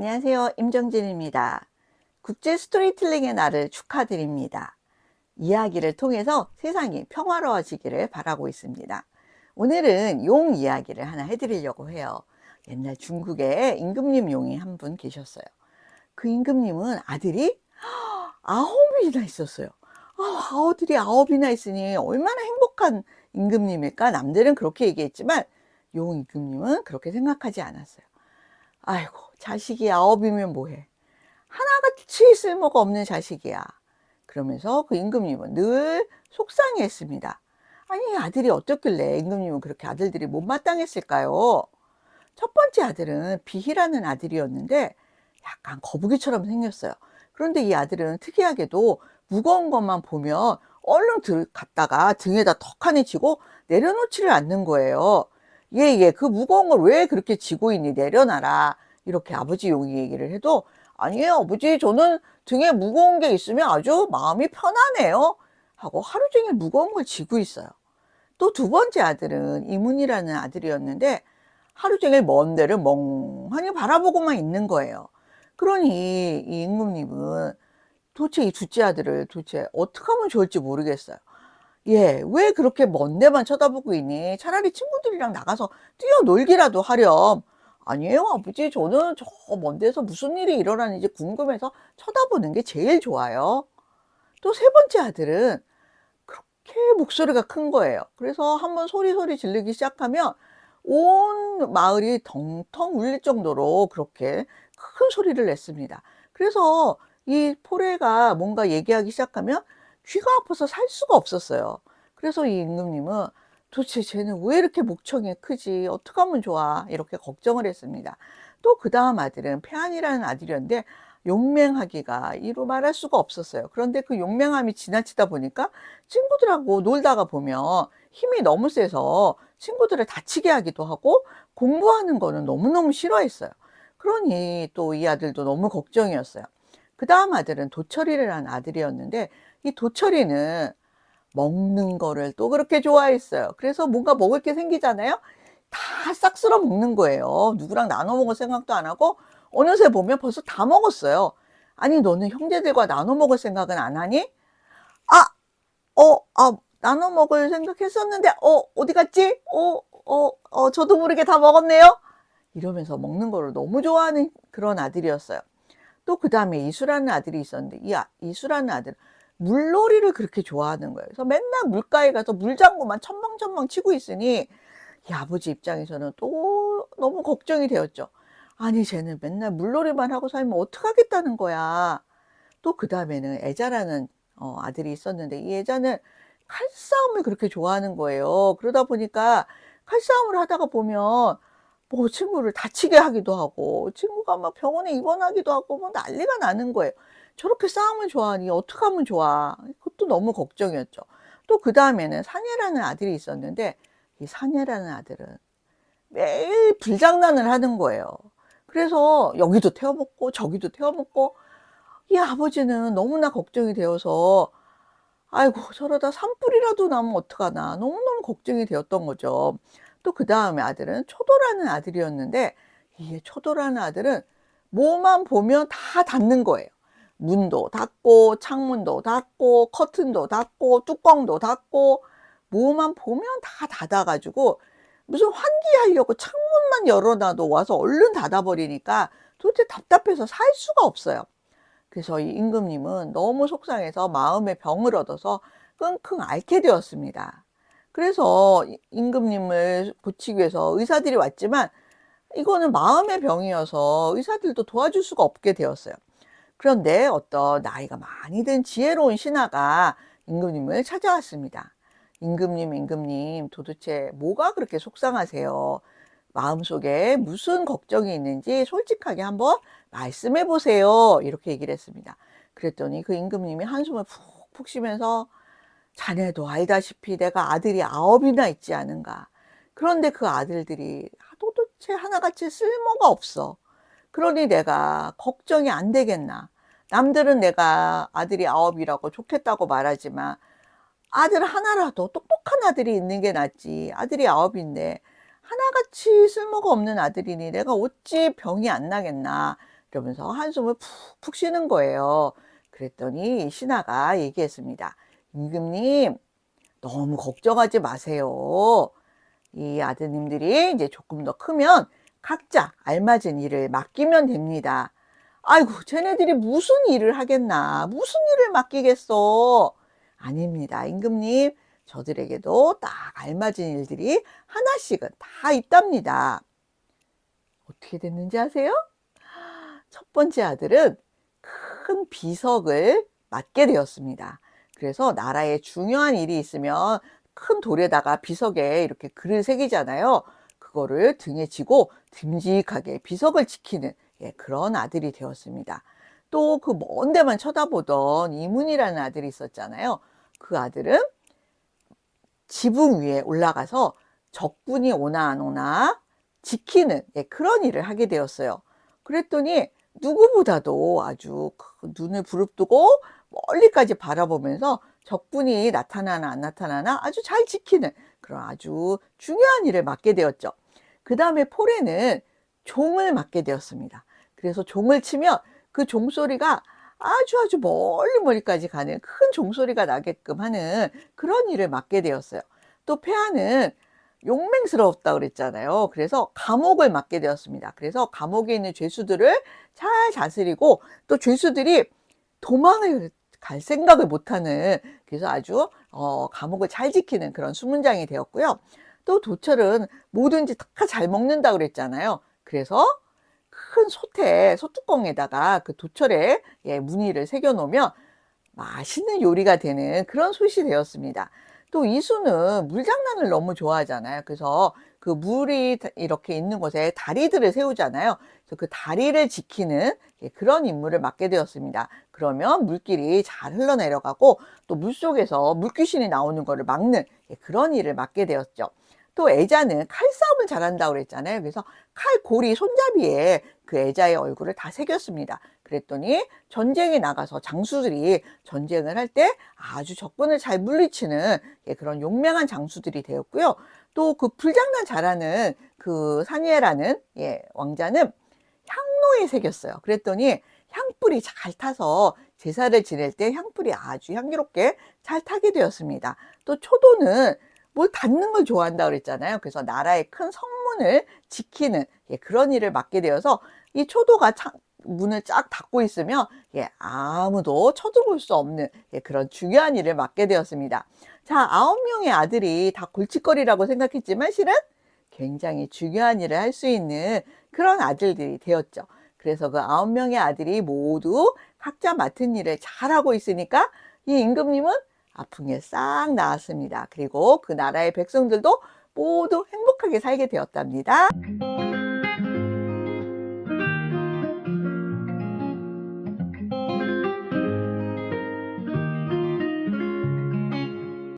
안녕하세요. 임정진입니다. 국제 스토리텔링의 날을 축하드립니다. 이야기를 통해서 세상이 평화로워지기를 바라고 있습니다. 오늘은 용 이야기를 하나 해드리려고 해요. 옛날 중국에 임금님 용이 한 분 계셨어요. 그 임금님은 아들이 9이나 있었어요. 아들이 9이나 있으니 얼마나 행복한 임금님일까? 남들은 그렇게 얘기했지만 용 임금님은 그렇게 생각하지 않았어요. 아이고, 자식이 9이면 뭐해? 하나같이 쓸모가 없는 자식이야. 그러면서 그 임금님은 늘 속상해했습니다. 아니, 아들이 어떻길래 임금님은 그렇게 아들들이 못마땅했을까요? 첫 번째 아들은 비희라는 아들이었는데 약간 거북이처럼 생겼어요. 그런데 이 아들은 특이하게도 무거운 것만 보면 얼른 갔다가 등에다 턱하니 지고 내려놓지를 않는 거예요. 얘, 그 무거운 걸 왜 그렇게 지고 있니? 내려놔라. 이렇게 아버지 용이 얘기를 해도 아니에요, 아버지. 저는 등에 무거운 게 있으면 아주 마음이 편하네요. 하고 하루 종일 무거운 걸 지고 있어요. 또 두 번째 아들은 이문이라는 아들이었는데 하루 종일 먼 데를 멍하니 바라보고만 있는 거예요. 그러니 이 임금님은 도대체 이 둘째 아들을 도대체 어떻게 하면 좋을지 모르겠어요. 예, 왜 그렇게 먼 데만 쳐다보고 있니? 차라리 친구들이랑 나가서 뛰어놀기라도 하렴. 아니에요, 아버지. 저는 저 먼 데서 무슨 일이 일어나는지 궁금해서 쳐다보는 게 제일 좋아요. 또 세 번째 아들은 그렇게 목소리가 큰 거예요. 그래서 한번 소리 지르기 시작하면 온 마을이 덩텅 울릴 정도로 그렇게 큰 소리를 냈습니다. 그래서 이 포레가 뭔가 얘기하기 시작하면 귀가 아파서 살 수가 없었어요. 그래서 이 임금님은 도대체 쟤는 왜 이렇게 목청이 크지? 어떻게 하면 좋아? 이렇게 걱정을 했습니다. 또 그 다음 아들은 폐한이라는 아들이었는데 용맹하기가 이루 말할 수가 없었어요. 그런데 그 용맹함이 지나치다 보니까 친구들하고 놀다가 보면 힘이 너무 세서 친구들을 다치게 하기도 하고 공부하는 거는 너무너무 싫어했어요. 그러니 또 이 아들도 너무 걱정이었어요. 그 다음 아들은 도철이라는 아들이었는데 이 도철이는 먹는 거를 또 그렇게 좋아했어요. 그래서 뭔가 먹을 게 생기잖아요. 다 싹 쓸어 먹는 거예요. 누구랑 나눠 먹을 생각도 안 하고 어느새 보면 벌써 다 먹었어요. 아니, 너는 형제들과 나눠 먹을 생각은 안 하니? 아, 나눠 먹을 생각했었는데, 어디 갔지? 저도 모르게 다 먹었네요. 이러면서 먹는 거를 너무 좋아하는 그런 아들이었어요. 또 그다음에 이수라는 아들이 있었는데 이수라는 아들은 물놀이를 그렇게 좋아하는 거예요. 그래서 맨날 물가에 가서 물장구만 첨벙첨벙 치고 있으니 이 아버지 입장에서는 또 너무 걱정이 되었죠. 아니, 쟤는 맨날 물놀이만 하고 살면 어떡하겠다는 거야. 또 그다음에는 애자라는 아들이 있었는데 이 애자는 칼싸움을 그렇게 좋아하는 거예요. 그러다 보니까 칼싸움을 하다가 보면 뭐 친구를 다치게 하기도 하고 친구가 막 병원에 입원하기도 하고 뭐 난리가 나는 거예요. 저렇게 싸움을 좋아하니 어떡하면 좋아. 그것도 너무 걱정이었죠. 또 그다음에는 사녀라는 아들이 있었는데 이 사녀라는 아들은 매일 불장난을 하는 거예요. 그래서 여기도 태워 먹고 저기도 태워 먹고 이 아버지는 너무나 걱정이 되어서 아이고, 저러다 산불이라도 나면 어떡하나 너무너무 걱정이 되었던 거죠. 또 그다음에 아들은 초도라는 아들이었는데 이 초도라는 아들은 뭐만 보면 다 닫는 거예요. 문도 닫고 창문도 닫고 커튼도 닫고 뚜껑도 닫고 뭐만 보면 다 닫아 가지고 무슨 환기하려고 창문만 열어 놔도 와서 얼른 닫아 버리니까 도대체 답답해서 살 수가 없어요. 그래서 이 임금님은 너무 속상해서 마음의 병을 얻어서 끙끙 앓게 되었습니다. 그래서 임금님을 고치기 위해서 의사들이 왔지만 이거는 마음의 병이어서 의사들도 도와줄 수가 없게 되었어요. 그런데 어떤 나이가 많이 든 지혜로운 신하가 임금님을 찾아왔습니다. 임금님, 임금님, 도대체 뭐가 그렇게 속상하세요? 마음속에 무슨 걱정이 있는지 솔직하게 한번 말씀해 보세요. 이렇게 얘기를 했습니다. 그랬더니 그 임금님이 한숨을 푹푹 쉬면서 자네도 알다시피 내가 아들이 9이나 있지 않은가. 그런데 그 아들들이 도대체 하나같이 쓸모가 없어. 그러니 내가 걱정이 안 되겠나. 남들은 내가 아들이 9이라고 좋겠다고 말하지만 아들 하나라도 똑똑한 아들이 있는 게 낫지. 아들이 9인데 하나같이 쓸모가 없는 아들이니 내가 어찌 병이 안 나겠나. 이러면서 한숨을 푹푹 쉬는 거예요. 그랬더니 신하가 얘기했습니다. 임금님, 너무 걱정하지 마세요. 이 아드님들이 이제 조금 더 크면 각자 알맞은 일을 맡기면 됩니다. 아이고, 쟤네들이 무슨 일을 하겠나? 무슨 일을 맡기겠어? 아닙니다, 임금님. 저들에게도 딱 알맞은 일들이 하나씩은 다 있답니다. 어떻게 됐는지 아세요? 첫 번째 아들은 큰 비석을 맡게 되었습니다. 그래서 나라에 중요한 일이 있으면 큰 돌에다가 비석에 이렇게 글을 새기잖아요. 그거를 등에 지고 듬직하게 비석을 지키는 그런 아들이 되었습니다. 또 그 먼 데만 쳐다보던 이문이라는 아들이 있었잖아요. 그 아들은 지붕 위에 올라가서 적군이 오나 안 오나 지키는 그런 일을 하게 되었어요. 그랬더니 누구보다도 아주 눈을 부릅뜨고 멀리까지 바라보면서 적군이 나타나나 안 나타나나 아주 잘 지키는 그런 아주 중요한 일을 맡게 되었죠. 그 다음에 폴에는 종을 맡게 되었습니다. 그래서 종을 치면 그 종소리가 아주 멀리까지 가는 큰 종소리가 나게끔 하는 그런 일을 맡게 되었어요. 또 폐하는 용맹스럽다 그랬잖아요. 그래서 감옥을 맡게 되었습니다. 그래서 감옥에 있는 죄수들을 잘 다스리고 또 죄수들이 도망을 갈 생각을 못하는 그래서 아주 감옥을 잘 지키는 그런 수문장이 되었고요. 또 도철은 뭐든지 다 잘 먹는다 그랬잖아요. 그래서 큰 소뚜껑에다가 그 도철에 무늬를 새겨 놓으면 맛있는 요리가 되는 그런 솥이 되었습니다. 또 이수는 물장난을 너무 좋아하잖아요. 그래서 그 물이 이렇게 있는 곳에 다리들을 세우잖아요. 그래서 그 다리를 지키는 그런 임무를 맡게 되었습니다. 그러면 물길이 잘 흘러내려가고 또 물속에서 물귀신이 나오는 것을 막는 그런 일을 맡게 되었죠. 또 애자는 칼싸움을 잘한다고 그랬잖아요. 그래서 칼고리 손잡이에 그 애자의 얼굴을 다 새겼습니다. 그랬더니 전쟁에 나가서 장수들이 전쟁을 할 때 아주 적군을 잘 물리치는 그런 용맹한 장수들이 되었고요. 또 그 불장난 잘하는 그 사니에라는 왕자는 향로에 새겼어요. 그랬더니 향불이 잘 타서 제사를 지낼 때 향불이 아주 향기롭게 잘 타게 되었습니다. 또 초도는 뭘 닫는 걸 좋아한다 그랬잖아요. 그래서 나라의 큰 성문을 지키는 그런 일을 맡게 되어서 이 초도가 문을 쫙 닫고 있으면 아무도 쳐들어올 수 없는 그런 중요한 일을 맡게 되었습니다. 자, 9명의 아들이 다 골칫거리라고 생각했지만 실은 굉장히 중요한 일을 할 수 있는 그런 아들들이 되었죠. 그래서 그 9명의 아들이 모두 각자 맡은 일을 잘하고 있으니까 이 임금님은 아픈 게 싹 나았습니다. 그리고 그 나라의 백성들도 모두 행복하게 살게 되었답니다.